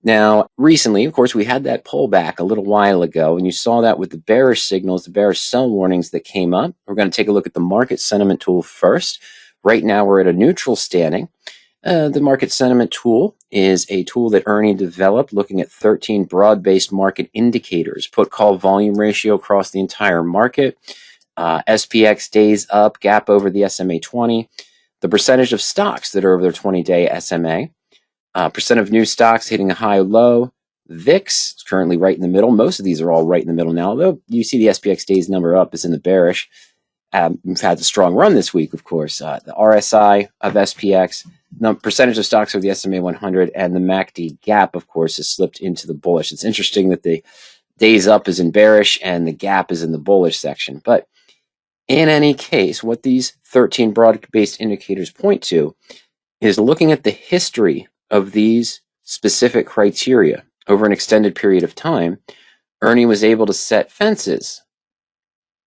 Now, recently, of course, we had that pullback a little while ago, and you saw that with the bearish signals, the bearish sell warnings that came up. We're going to take a look at the market sentiment tool first. Right now, we're at a neutral standing. The market sentiment tool is a tool that Ernie developed looking at 13 broad-based market indicators, put call volume ratio across the entire market, SPX days up, gap over the SMA 20, the percentage of stocks that are over their 20-day SMA, percent of new stocks hitting a high low, VIX is currently right in the middle. Most of these are all right in the middle now, although you see the SPX days number up is in the bearish. We've had a strong run this week, of course. The RSI of SPX, the percentage of stocks of the SMA 100, and the MACD gap, of course, has slipped into the bullish. It's interesting that the days up is in bearish and the gap is in the bullish section. But in any case, what these 13 broad-based indicators point to is looking at the history of these specific criteria over an extended period of time. Ernie was able to set fences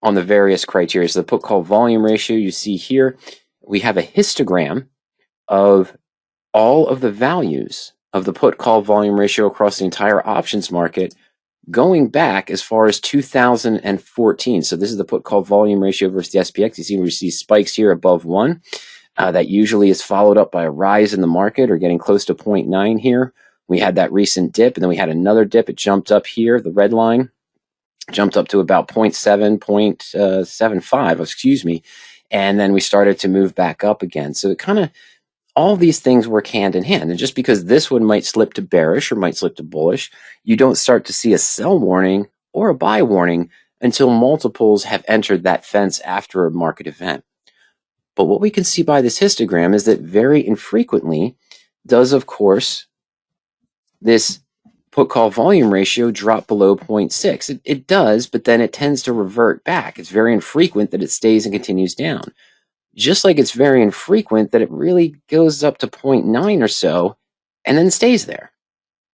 on the various criteria. So the put call volume ratio you see here, we have a histogram of all of the values of the put call volume ratio across the entire options market going back as far as 2014. So this is the put call volume ratio versus the SPX. You see we see spikes here above 1. That usually is followed up by a rise in the market or getting close to 0.9 here. We had that recent dip, and then we had another dip. It jumped up here, the red line jumped up to about 0.7, 0.75, excuse me, and then we started to move back up again. So it kind of, all these things work hand in hand. And just because this one might slip to bearish or might slip to bullish, you don't start to see a sell warning or a buy warning until multiples have entered that fence after a market event. But what we can see by this histogram is that very infrequently does, of course, this put call volume ratio drop below 0.6. It does, but then it tends to revert back. It's very infrequent that it stays and continues down. Just like it's very infrequent that it really goes up to 0.9 or so and then stays there.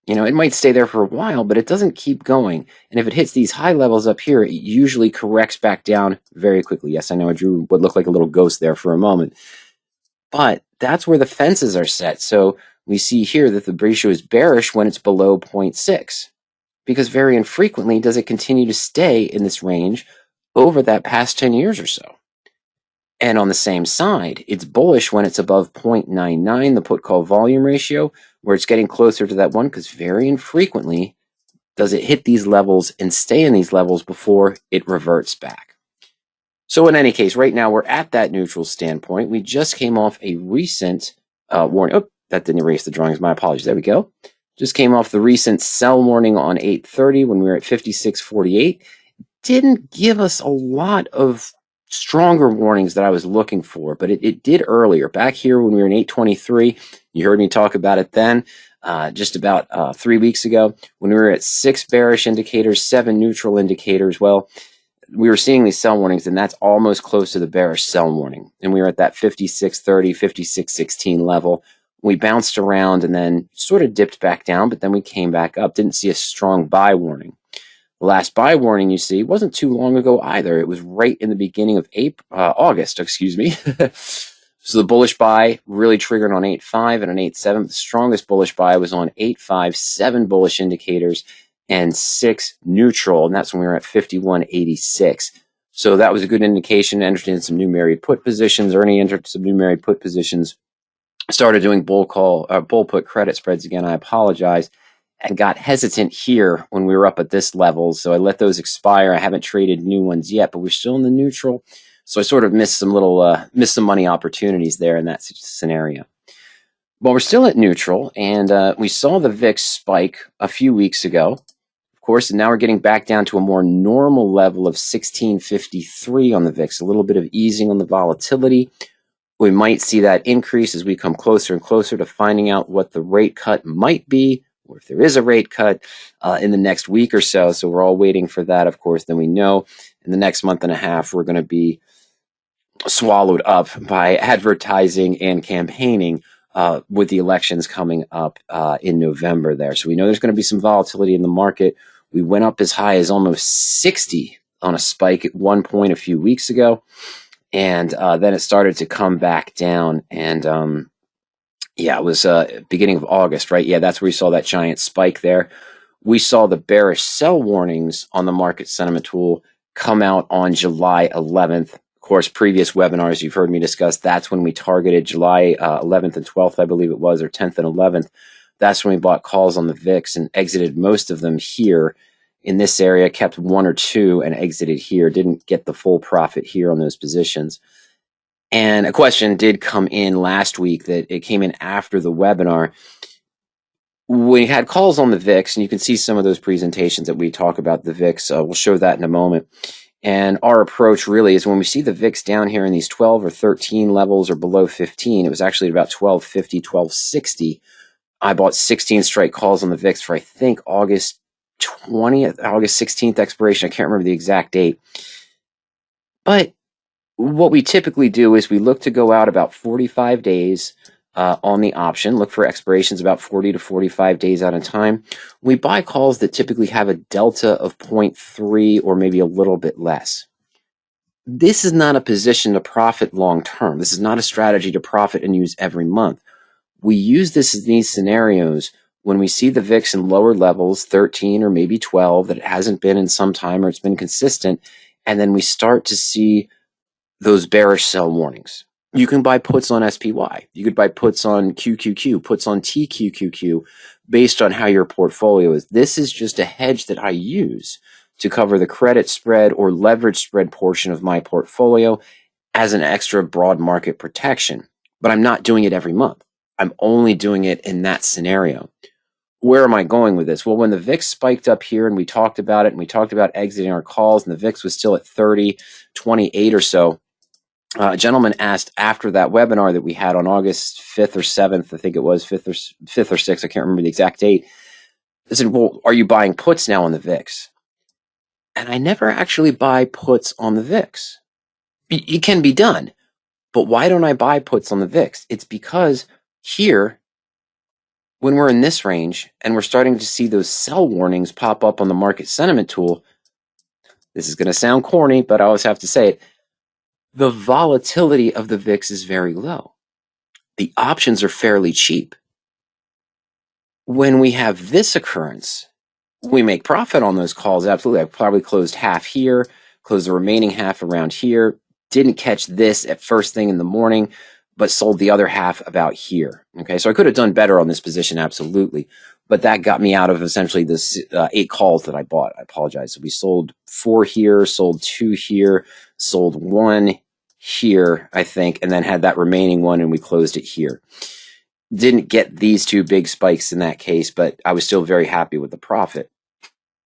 You know, it might stay there for a while, but it doesn't keep going. And if it hits these high levels up here, it usually corrects back down very quickly. Yes, I know I drew what looked like a little ghost there for a moment. But that's where the fences are set. So we see here that the ratio is bearish when it's below 0.6, because very infrequently does it continue to stay in this range over that past 10 years or so. And on the same side, it's bullish when it's above 0.99, the put call volume ratio, where it's getting closer to that one, because very infrequently does it hit these levels and stay in these levels before it reverts back. So in any case, right now we're at that neutral standpoint. We just came off a recent warning. Oh, that didn't erase the drawings. My apologies. There we go. Just came off the recent sell warning on 8:30 when we were at 56.48. Didn't give us a lot of stronger warnings that I was looking for, but it did earlier. Back here when we were in 8:23, you heard me talk about it then, just about 3 weeks ago, when we were at 6 bearish indicators, 7 neutral indicators. Well, we were seeing these sell warnings, and that's almost close to the bearish sell warning. And we were at that 56.30, 56.16 level. We bounced around and then sort of dipped back down, but then we came back up. Didn't see a strong buy warning. The last buy warning you see wasn't too long ago either. It was right in the beginning of August, excuse me. So the bullish buy really triggered on 8.5 and on 8.7. The strongest bullish buy was on 8.5, 7 bullish indicators, and 6 neutral, and that's when we were at 51.86. So that was a good indication. Entered in some new married put positions. Ernie entered some new married put positions. Started doing bull put credit spreads again. I apologize. And got hesitant here when we were up at this level, so I let those expire. I haven't traded new ones yet, but we're still in the neutral, so I sort of missed some money opportunities there in that scenario. But we're still at neutral, and we saw the VIX spike a few weeks ago, of course, and now we're getting back down to a more normal level of 1653 on the VIX. A little bit of easing on the volatility. We might see that increase as we come closer and closer to finding out what the rate cut might be, or if there is a rate cut in the next week or so. So we're all waiting for that, of course. Then we know in the next month and a half, we're going to be swallowed up by advertising and campaigning with the elections coming up in November there. So we know there's going to be some volatility in the market. We went up as high as almost 60 on a spike at one point a few weeks ago. And then it started to come back down. And Yeah, it was beginning of August, right? Yeah, that's where we saw that giant spike there. We saw the bearish sell warnings on the market sentiment tool come out on July 11th. Of course, previous webinars you've heard me discuss, that's when we targeted July 11th and 12th, I believe it was, or 10th and 11th. That's when we bought calls on the VIX and exited most of them here in this area, kept one or two and exited here. Didn't get the full profit here on those positions. And a question did come in last week that it came in after the webinar. We had calls on the VIX, and you can see some of those presentations that we talk about the VIX. We'll show that in a moment. And our approach really is when we see the VIX down here in these 12 or 13 levels or below 15, it was actually about 1250, 1260. I bought 16 strike calls on the VIX for, I think, August 20th, August 16th expiration. I can't remember the exact date. But what we typically do is we look to go out about 45 days on the option, look for expirations about 40 to 45 days out in time. We buy calls that typically have a delta of 0.3 or maybe a little bit less. This is not a position to profit long term. This is not a strategy to profit and use every month. We use this in these scenarios when we see the VIX in lower levels, 13 or maybe 12, that it hasn't been in some time or it's been consistent, and then we start to see those bearish sell warnings. You can buy puts on SPY. You could buy puts on QQQ, puts on TQQQ, based on how your portfolio is. This is just a hedge that I use to cover the credit spread or leverage spread portion of my portfolio as an extra broad market protection. But I'm not doing it every month. I'm only doing it in that scenario. Where am I going with this? Well, when the VIX spiked up here and we talked about it and we talked about exiting our calls and the VIX was still at 30, 28 or so, a gentleman asked after that webinar that we had on August 5th or 7th, I think it was 5th or 6th, I can't remember the exact date. I said, well, are you buying puts now on the VIX? And I never actually buy puts on the VIX. It can be done, but why don't I buy puts on the VIX? It's because here, when we're in this range and we're starting to see those sell warnings pop up on the market sentiment tool, this is going to sound corny, but I always have to say it, the volatility of the VIX is very low. The options are fairly cheap. When we have this occurrence, we make profit on those calls, absolutely. I probably closed half here, closed the remaining half around here, didn't catch this at first thing in the morning, but sold the other half about here. Okay, so I could have done better on this position, absolutely. But that got me out of essentially this 8 calls that I bought. I apologize. So we sold 4 here, sold 2 here, sold 1 here, I think, and then had that remaining one and we closed it here. Didn't get these 2 big spikes in that case, but I was still very happy with the profit.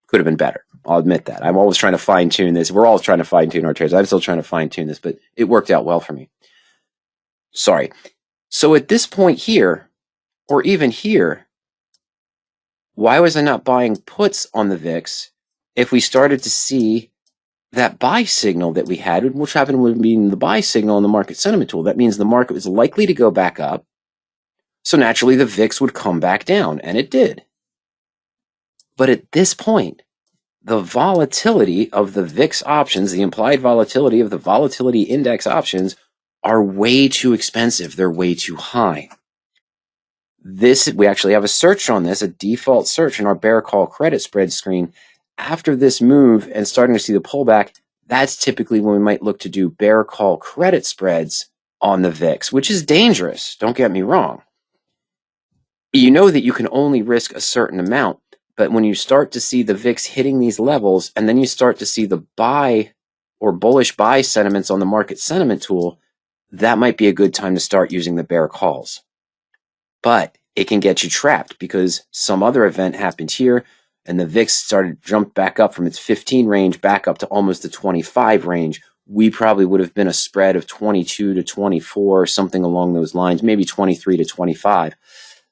Could have been better. I'll admit that. I'm always trying to fine tune this. We're all trying to fine tune our trades. I'm still trying to fine tune this, but it worked out well for me. Sorry. So at this point here, or even here, why was I not buying puts on the VIX if we started to see that buy signal that we had, which happened with being the buy signal on the market sentiment tool? That means the market was likely to go back up. So naturally the VIX would come back down, and it did. But at this point, the volatility of the VIX options, the implied volatility of the volatility index options, are way too expensive. They're way too high. We actually have a search on this, a default search in our bear call credit spread screen. After this move and starting to see the pullback, that's typically when we might look to do bear call credit spreads on the VIX, which is dangerous. Don't get me wrong. You know that you can only risk a certain amount, but when you start to see the VIX hitting these levels and then you start to see the buy or bullish buy sentiments on the market sentiment tool, that might be a good time to start using the bear calls. But it can get you trapped because some other event happened here and the VIX started to jump back up from its 15 range back up to almost the 25 range. We probably would have been a spread of 22 to 24, something along those lines, maybe 23 to 25.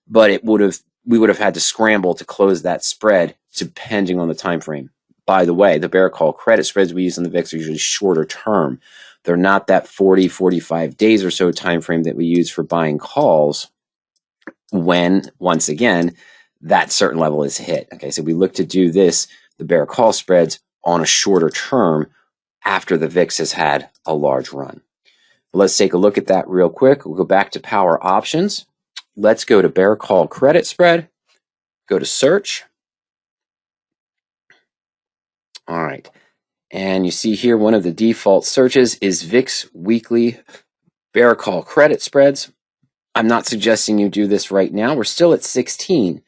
But we would have had to scramble to close that spread depending on the time frame. By the way, the bear call credit spreads we use on the VIX are usually shorter term. They're not that 40, 45 days or so time frame that we use for buying calls when, once again, that certain level is hit. Okay, so we look to do this, the bear call spreads, on a shorter term after the VIX has had a large run. Let's take a look at that real quick. We'll go back to PowerOptions. let's go to bear call credit spread, go to search. All right. And you see here, one of the default searches is VIX weekly bear call credit spreads. I'm not suggesting you do this right now. We're still at 16.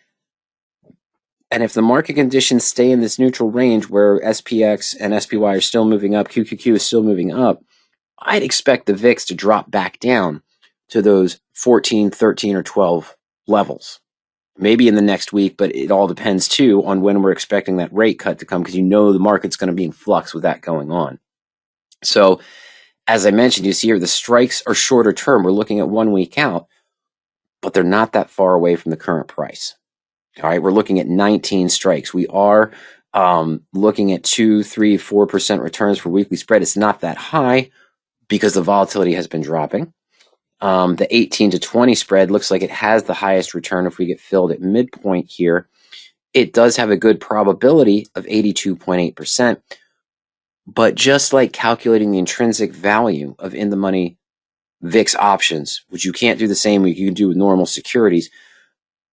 And if the market conditions stay in this neutral range where SPX and SPY are still moving up, QQQ is still moving up, I'd expect the VIX to drop back down to those 14, 13, or 12 levels. Maybe in the next week, but it all depends too on when we're expecting that rate cut to come, because you know the market's going to be in flux with that going on. So as I mentioned, you see here the strikes are shorter term. We're looking at 1 week out, but they're not that far away from the current price. All right, we're looking at 19 strikes. We are looking at 2, 3, 4% returns for weekly spread. It's not that high because the volatility has been dropping. The 18 to 20 spread looks like it has the highest return if we get filled at midpoint here. It does have a good probability of 82.8%. But just like calculating the intrinsic value of in-the-money VIX options, which you can't do the same way you can do with normal securities,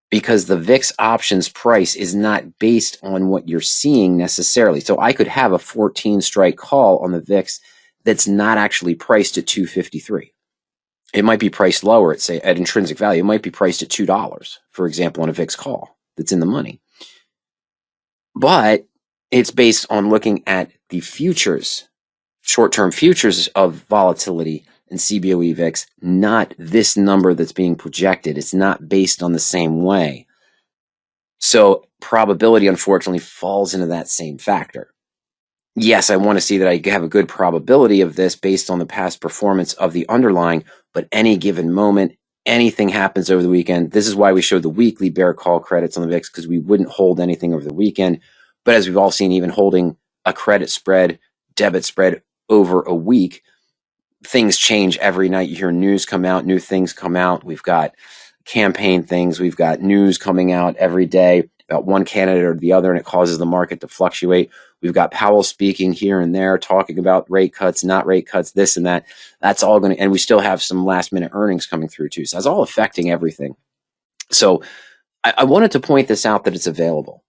because the VIX options price is not based on what you're seeing necessarily. So I could have a 14 strike call on the VIX that's not actually priced at 253. It might be priced lower at, say, at intrinsic value. It might be priced at $2, for example, on a VIX call that's in the money. But it's based on looking at the futures, short-term futures of volatility and CBOE VIX, not this number that's being projected. It's not based on the same way. So probability, unfortunately, falls into that same factor. Yes, I want to see that I have a good probability of this based on the past performance of the underlying, but any given moment, anything happens over the weekend. This is why we showed the weekly bear call credits on the VIX, because we wouldn't hold anything over the weekend. But as we've all seen, even holding a credit spread, debit spread over a week, things change every night. You hear news come out, new things come out. We've got campaign things. We've got news coming out every day about one candidate or the other, and it causes the market to fluctuate. We've got Powell speaking here and there, talking about rate cuts, not rate cuts, this and that. That's all going to, and we still have some last minute earnings coming through too. So that's all affecting everything. So I wanted to point this out, that it's available.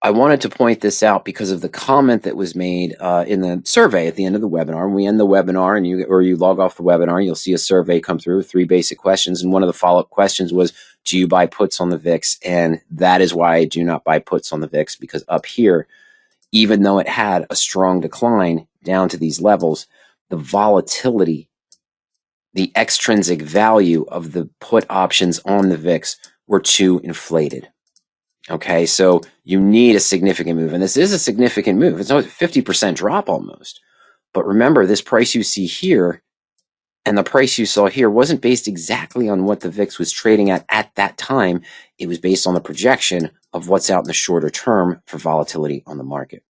I wanted to point this out because of the comment that was made in the survey at the end of the webinar. When we end the webinar and you log off the webinar, you'll see a survey come through with 3 basic questions. And one of the follow-up questions was, do you buy puts on the VIX? And that is why I do not buy puts on the VIX, because up here, even though it had a strong decline down to these levels, the volatility, the extrinsic value of the put options on the VIX were too inflated. Okay, so you need a significant move, and this is a significant move. It's a 50% drop almost. But remember, this price you see here and the price you saw here wasn't based exactly on what the VIX was trading at that time. It was based on the projection of what's out in the shorter term for volatility on the market.